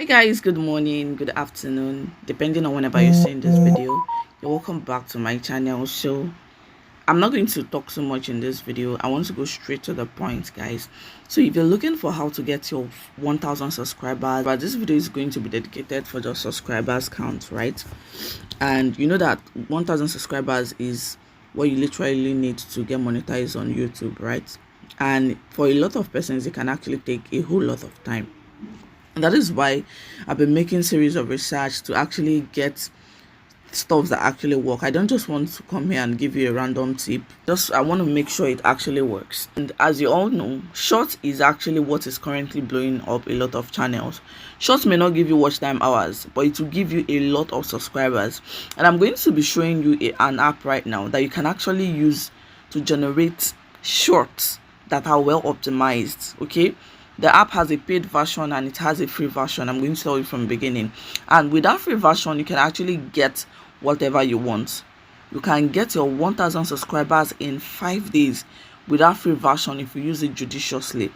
Hi guys, good morning, good afternoon, depending on whenever you're seeing this video. You're welcome back to my channel. So I'm not going to talk so much in this video. I want to go straight to the point, guys. So if you're looking for how to get your 1000 subscribers, but this video is going to be dedicated for the subscribers count, right? And you know that 1000 subscribers is what you literally need to get monetized on YouTube, right? And for a lot of persons, it can actually take a whole lot of time. And that is why I've been making series of research to actually get stuff that actually work. I don't just want to come here and give you a random tip. I want to make sure it actually works. And as you all know, short is actually what is currently blowing up a lot of channels. Shorts may not give you watch time hours, but it will give you a lot of subscribers. And I'm going to be showing you an app right now that you can actually use to generate shorts that are well optimized. Okay, the app has a paid version and it has a free version. I'm going to tell you from the beginning. And with that free version, you can actually get whatever you want. You can get your 1000 subscribers in 5 days with that free version if you use it judiciously.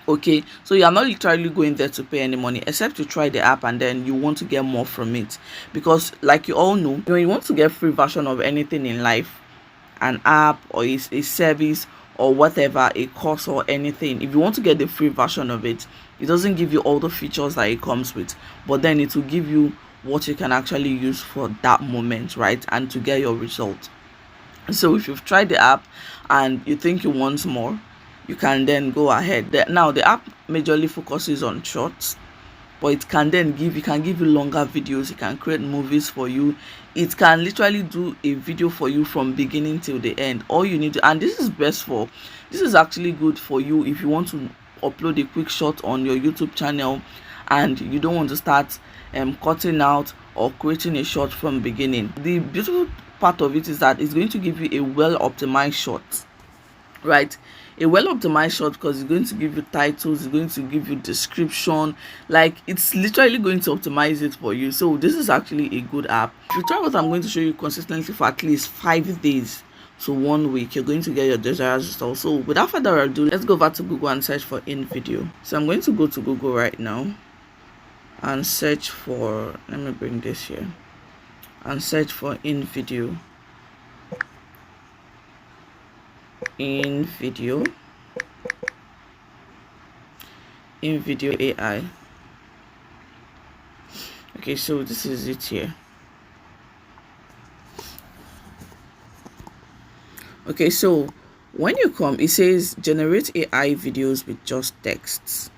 Okay, so you're not literally going there to pay any money, except you try the app and then you want to get more from it. Because like you all know, when you want to get free version of anything in life, an app or a service or whatever, a course or anything, if you want to get the free version of it, it doesn't give you all the features that it comes with, but then it will give you what you can actually use for that moment, right? And to get your result. So if you've tried the app and you think you want more, you can then go ahead. Now the app majorly focuses on shorts, but it can then give you longer videos. It can create movies for you. It can literally do a video for you from beginning till the end. All you need to, and this is actually good for you if you want to upload a quick shot on your YouTube channel and you don't want to start cutting out or creating a shot from beginning. The beautiful part of it is that it's going to give you a well optimized shot, right? A well optimized shot, because it's going to give you titles, it's going to give you description, like it's literally going to optimize it for you. So this is actually a good app. If you try what I'm going to show you consistently for at least 5 days to 1 week, you're going to get your desired result. So without further ado, let's go back to Google and search for InVideo. So I'm going to go to Google right now and search for, let me bring this here, and search for InVideo. InVideo AI. Okay, so this is it here. Okay, so when you come, it says generate AI videos with just texts.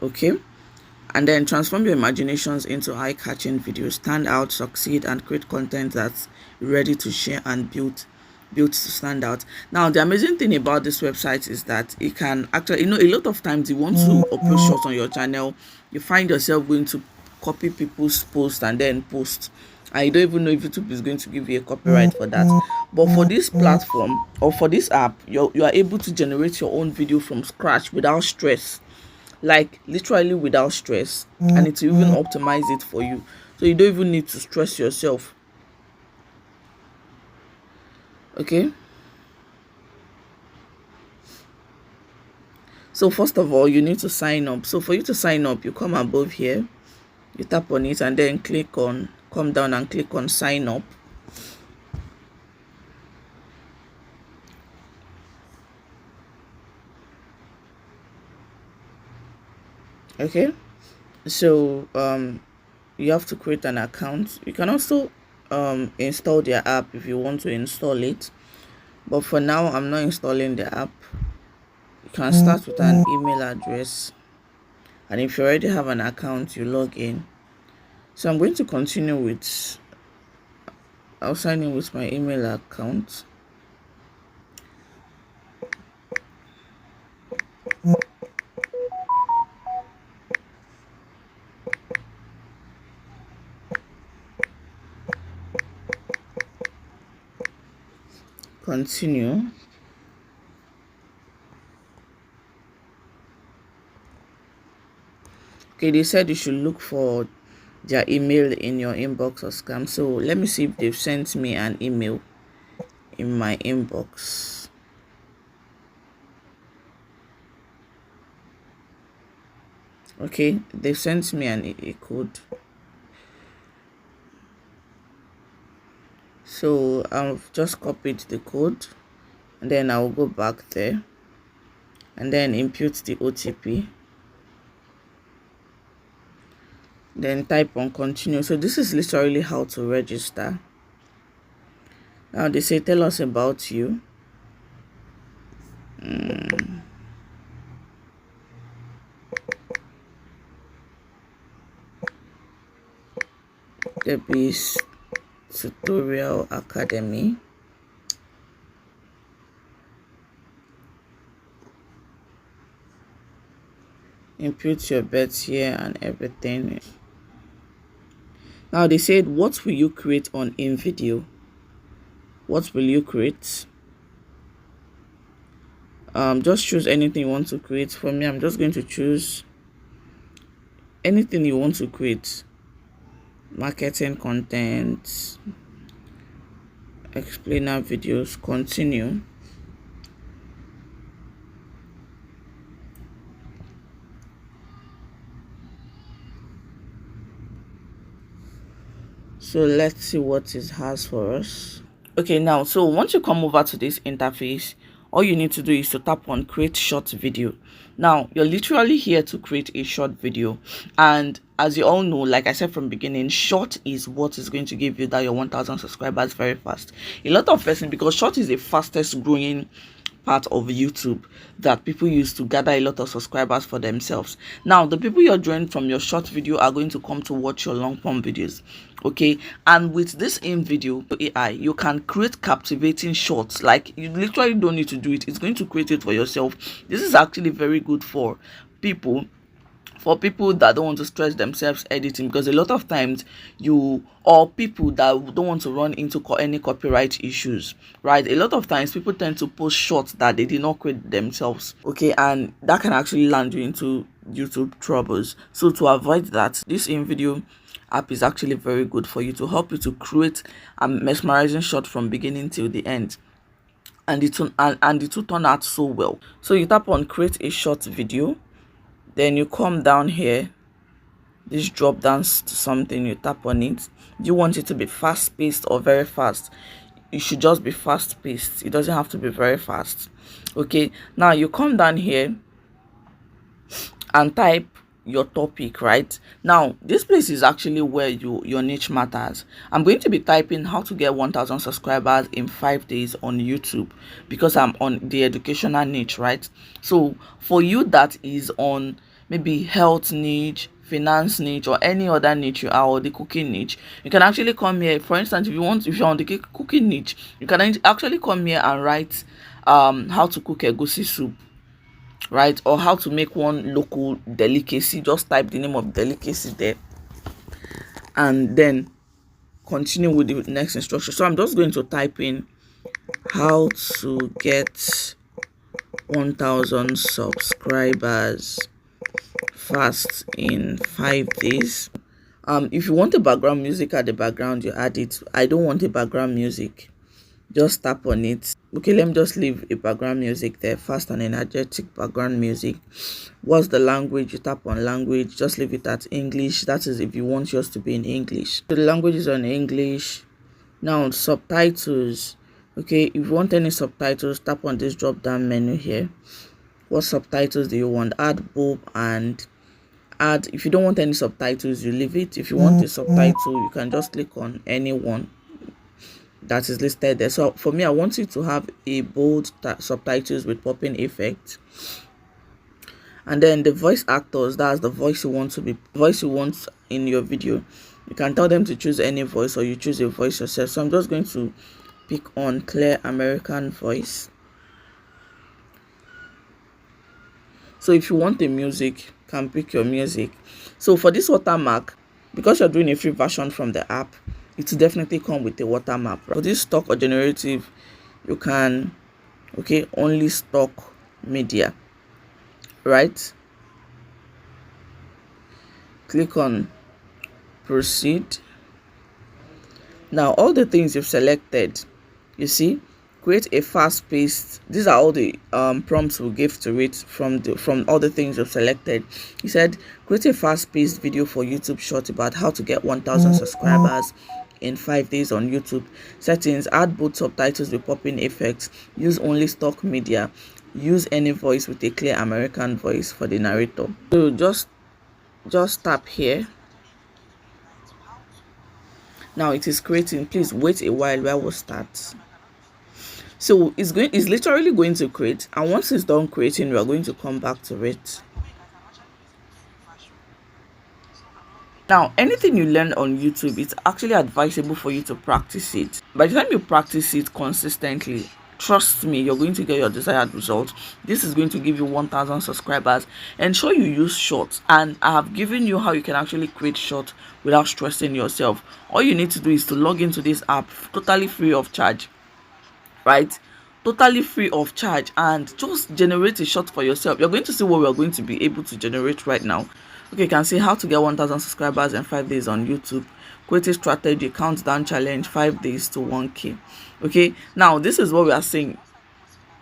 Okay, and then transform your imaginations into eye-catching videos, stand out, succeed, and create content that's ready to share and built to stand out. Now the amazing thing about this website is that it can actually, a lot of times you want to upload shorts on your channel, you find yourself going to copy people's posts and then post, and you don't even know if YouTube is going to give you a copyright for that. But for this platform or for this app, you are able to generate your own video from scratch without stress, like literally without stress, and it will even optimize it for you, so you don't even need to stress yourself. Okay, so first of all, you need to sign up. So for you to sign up, you come above here, you tap on it and then come down and click on sign up. Okay, so you have to create an account. You can also install their app if you want to install it, but for now I'm not installing the app. You can start with an email address, and if you already have an account, you log in. So I'm going to continue with, I'll sign in with my email account. Continue. Okay, they said you should look for their email in your inbox or scam. So let me see if they've sent me an email in my inbox. Okay, they sent me a code, so I've just copied the code, and then I'll go back there and then input the OTP, then type on continue. So this is literally how to register. Now they say tell us about you. Debbie's Tutorial Academy. Input your birth year and everything. Now they said, what will you create on InVideo? What will you create? Just choose anything you want to create. For me, I'm just going to choose anything you want to create. Marketing content, explainer videos, continue. So let's see what it has for us. Okay, now so once you come over to this interface, all you need to do is to tap on create short video. Now you're literally here to create a short video, and as you all know, like I said from beginning, short is what is going to give you that your 1000 subscribers very fast. A lot of person, because short is the fastest growing part of YouTube that people use to gather a lot of subscribers for themselves. Now the people you're joining from your short video are going to come to watch your long form videos. Okay, and with this InVideo AI, you can create captivating shorts. Like, you literally don't need to do it, it's going to create it for yourself. This is actually very good for people that don't want to stress themselves editing, because a lot of times people that don't want to run into any copyright issues, right? A lot of times people tend to post shorts that they did not create themselves, okay, and that can actually land you into YouTube troubles. So to avoid that, this InVideo app is actually very good for you, to help you to create a mesmerizing shot from beginning till the end, and it will turn out so well. So you tap on create a short video, then you come down here, this drop down to something, you tap on it. Do you want it to be fast paced or very fast? It should just be fast paced, it doesn't have to be very fast. Okay, now you come down here and type your topic. Right now, this place is actually where your niche matters. I'm going to be typing how to get 1000 subscribers in 5 days on YouTube, because I'm on the educational niche, right? So for you that is on maybe health niche, finance niche, or any other niche you are, or the cooking niche, you can actually come here. For instance, if you're on the cooking niche, you can actually come here and write how to cook egusi soup, right, or how to make one local delicacy. Just type the name of delicacy there and then continue with the next instruction. So I'm just going to type in how to get 1000 subscribers fast in 5 days. If you want a background music at the background, you add it. I don't want a background music, just tap on it. Okay, let me just leave a background music there, fast and energetic background music. What's the language? You tap on language, just leave it at English. That is if you want yours to be in English. So the language is on English. Now subtitles. Okay, if you want any subtitles, tap on this drop down menu here. What subtitles do you want? Add both and add. If you don't want any subtitles, you leave it. If you want a subtitle, you can just click on any one that is listed there. So for me, I want you to have a bold subtitles with popping effect. And then the voice actors, that's the voice you want in your video. You can tell them to choose any voice, or you choose a voice yourself. So I'm just going to pick on Clear American Voice. So if you want the music, you can pick your music. So for this watermark, because you're doing a free version from the app, it will definitely come with a watermark. For this stock or generative, you can only stock media, right? Click on proceed. Now all the things you've selected, you see, create a fast-paced. These are all the prompts we'll give to it from all the things you've selected. He said create a fast-paced video for YouTube Short about how to get 1,000 subscribers in 5 days on YouTube. Settings: add both subtitles with popping effects, use only stock media, use any voice with a clear American voice for the narrator. So just tap here. Now it is creating. Please wait a while while we start. So it's literally going to create, and once it's done creating, we are going to come back to it. Now, anything you learn on YouTube, it's actually advisable for you to practice it. By the time you practice it consistently, trust me, you're going to get your desired result. This is going to give you 1,000 subscribers. Ensure you use shorts, and I have given you how you can actually create shorts without stressing yourself. All you need to do is to log into this app totally free of charge, right? Totally free of charge, and just generate a short for yourself. You're going to see what we're going to be able to generate right now. Okay, you can see how to get 1,000 subscribers in 5 days on YouTube. Creative strategy, countdown challenge, 5 days to 1K. Okay, now this is what we are saying.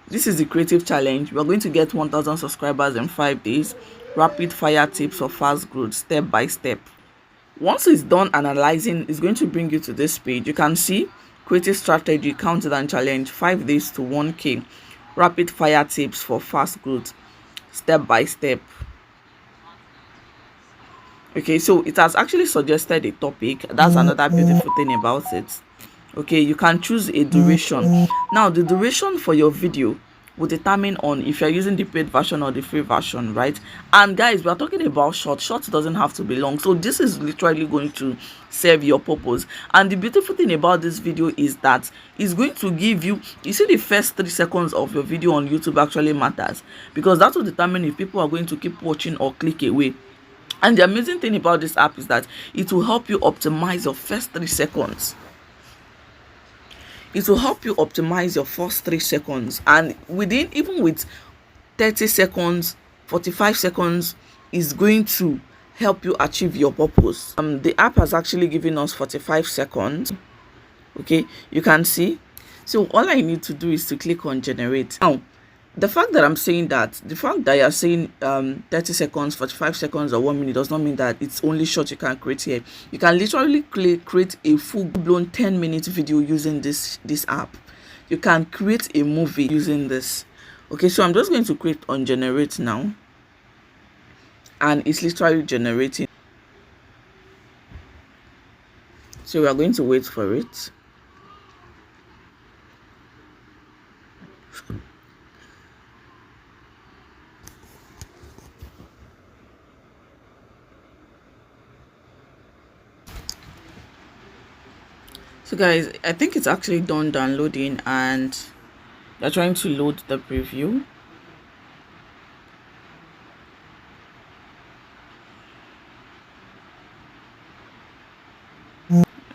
This is the creative challenge. We're going to get 1,000 subscribers in 5 days. Rapid fire tips for fast growth, step by step. Once it's done analyzing, it's going to bring you to this page. You can see creative strategy, countdown challenge, 5 days to 1K. Rapid fire tips for fast growth, step by step. Okay, so it has actually suggested a topic. That's another beautiful thing about it. Okay, you can choose a duration. Now the duration for your video will determine on if you're using the paid version or the free version, right? And guys, we are talking about short doesn't have to be long, so this is literally going to serve your purpose. And the beautiful thing about this video is that it's going to give you see the first 3 seconds of your video on YouTube actually matters, because that will determine if people are going to keep watching or click away. And the amazing thing about this app is that it will help you optimize your first 3 seconds. It will help you optimize your first 3 seconds, and even with 30 seconds, 45 seconds is going to help you achieve your purpose. The app has actually given us 45 seconds. Okay, you can see. So all I need to do is to click on generate. Now the fact that you're saying 30 seconds, 45 seconds, or 1 minute does not mean that it's only short you can create here. You can literally create a full-blown 10-minute video using this app. You can create a movie using this. Okay, so I'm just going to click on generate now, and it's literally generating. So we are going to wait for it. So guys, I think it's actually done downloading, and they're trying to load the preview.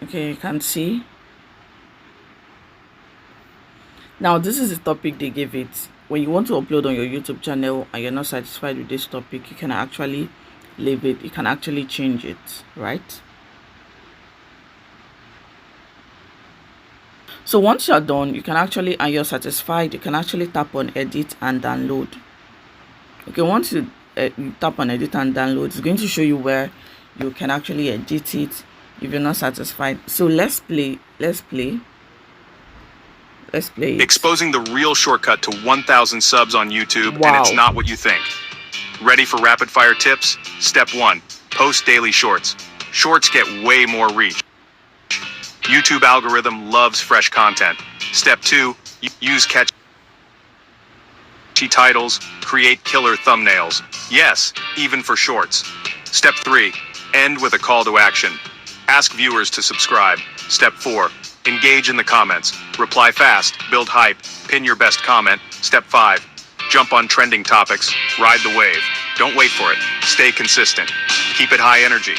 Okay, you can see. Now this is the topic they gave it. When you want to upload on your YouTube channel and you're not satisfied with this topic, you can actually leave it. You can actually change it, right? So once you're done, you can actually, and you're satisfied, you can actually tap on edit and download. Okay, once you tap on edit and download, it's going to show you where you can actually edit it if you're not satisfied. So let's play it. Exposing the real shortcut to 1,000 subs on YouTube. Wow. And it's not what you think. Ready for rapid fire tips? Step 1, post daily shorts. Shorts get way more reach. YouTube algorithm loves fresh content. Step 2, use catchy titles, create killer thumbnails. Yes, even for shorts. Step 3, end with a call to action. Ask viewers to subscribe. Step 4, engage in the comments. Reply fast, build hype, pin your best comment. Step 5, jump on trending topics, ride the wave. Don't wait for it. Stay consistent. Keep it high energy.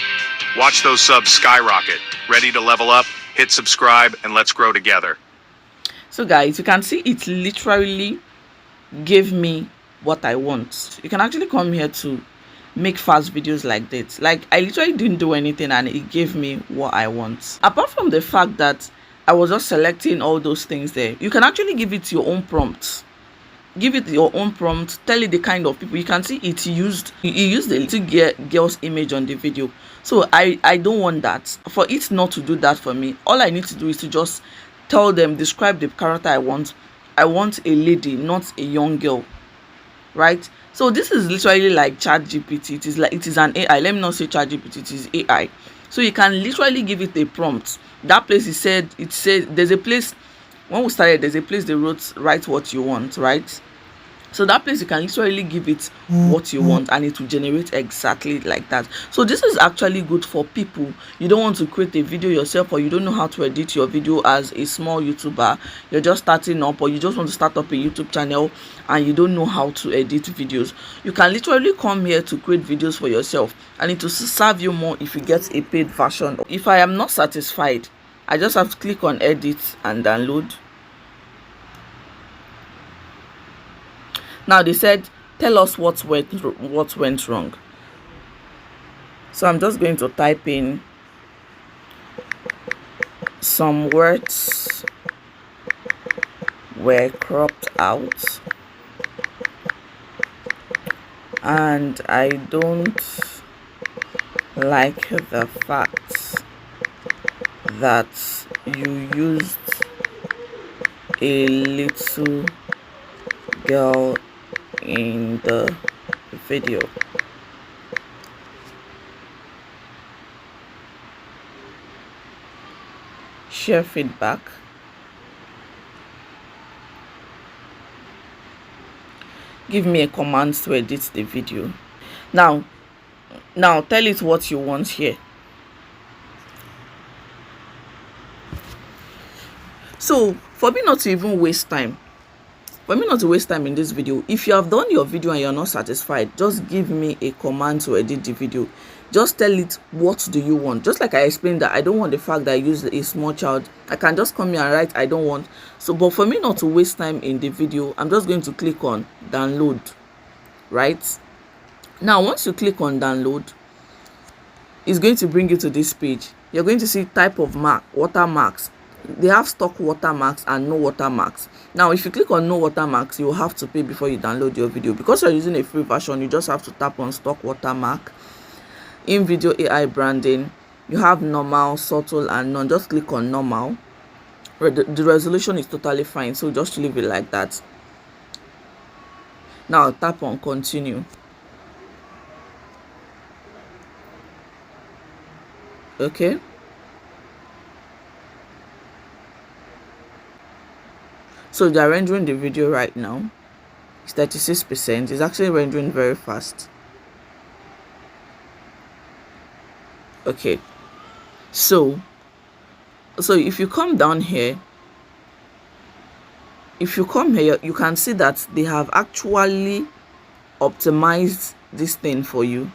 Watch those subs skyrocket. Ready to level up? Hit subscribe and let's grow together. So guys, you can see it literally gave me what I want. You can actually come here to make fast videos like this. Like, I literally didn't do anything and it gave me what I want. Apart from the fact that I was just selecting all those things there. You can actually give it your own prompts. Give it your own prompt, tell it the kind of people. You can see it used the little girl's image on the video. So I don't want that. For it not to do that for me, all I need to do is to just tell them, describe the character I want. I want a lady, not a young girl, right? So this is literally like ChatGPT. It is an AI. Let me not say ChatGPT, it is AI. So you can literally give it a prompt. That place it said there's a place when we started, there's a place they wrote write what you want, right? So that place you can literally give it what you want and it will generate exactly like that. So this is actually good for people. You don't want to create a video yourself, or you don't know how to edit your video as a small YouTuber. You're just starting up, or you just want to start up a YouTube channel and you don't know how to edit videos. You can literally come here to create videos for yourself, and it will serve you more if you get a paid version. If I am not satisfied, I just have to click on edit and download. Now they said, tell us what went wrong. So I'm just going to type in some words were cropped out and I don't like the fact that you used a little girl in the video. Share feedback. Give me a command to edit the video. Now tell it what you want here. So for me not to even waste time, in this video, if you have done your video and you're not satisfied, just give me a command to edit the video. Just tell it what do you want. Just like I explained that I don't want the fact that I use a small child. I can just come here and write I don't want. So but for me not to waste time in the video, I'm just going to click on download. Right now, once you click on download, it's going to bring you to this page. You're going to see type of watermarks. They have stock watermarks and no watermarks. Now if you click on no watermarks, you will have to pay before you download your video. Because you're using a free version, you just have to tap on stock watermark. In video AI branding, you have normal, subtle and none. Just click on normal. The resolution is totally fine, so just leave it like that. Now tap on continue. Okay, so they're rendering the video right now. It's 36%. It's actually rendering very fast. Okay, so if you come down here, you can see that they have actually optimized this thing for you.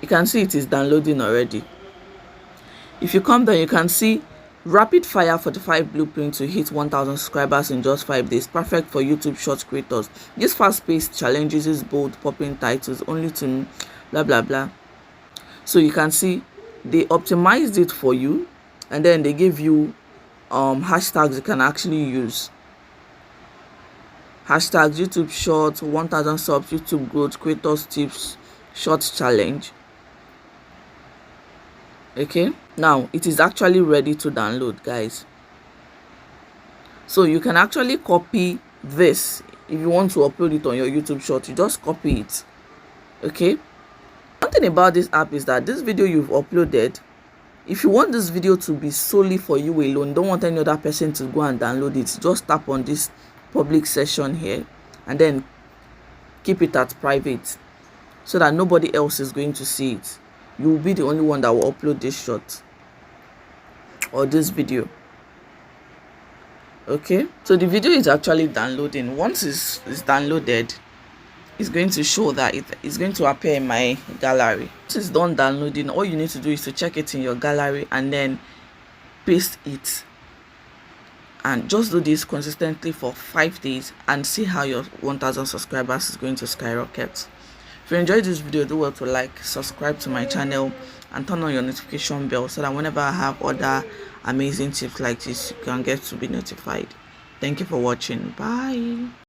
You can see it is downloading already. If you come down, you can see rapid fire 45 blueprint to hit 1,000 subscribers in just 5 days. Perfect for YouTube short creators. This fast-paced challenge uses bold popping titles only to blah blah blah. So you can see they optimized it for you, and then they give you hashtags you can actually use. Hashtags YouTube short, 1,000 subs, YouTube growth, creators tips, short challenge. Okay, now it is actually ready to download, guys. So you can actually copy this. If you want to upload it on your YouTube short, you just copy it. Okay, one thing about this app is that this video you've uploaded, if you want this video to be solely for you alone, don't want any other person to go and download it, just tap on this public session here and then keep it at private so that nobody else is going to see it. You will be the only one that will upload this shot or this video. Okay, so the video is actually downloading. Once it's downloaded, it's going to show that it's going to appear in my gallery. Once it's done downloading, all you need to do is to check it in your gallery and then paste it, and just do this consistently for 5 days and see how your 1,000 subscribers is going to skyrocket. If you enjoyed this video, do well to like, subscribe to my channel, and turn on your notification bell so that whenever I have other amazing tips like this, you can get to be notified. Thank you for watching. Bye.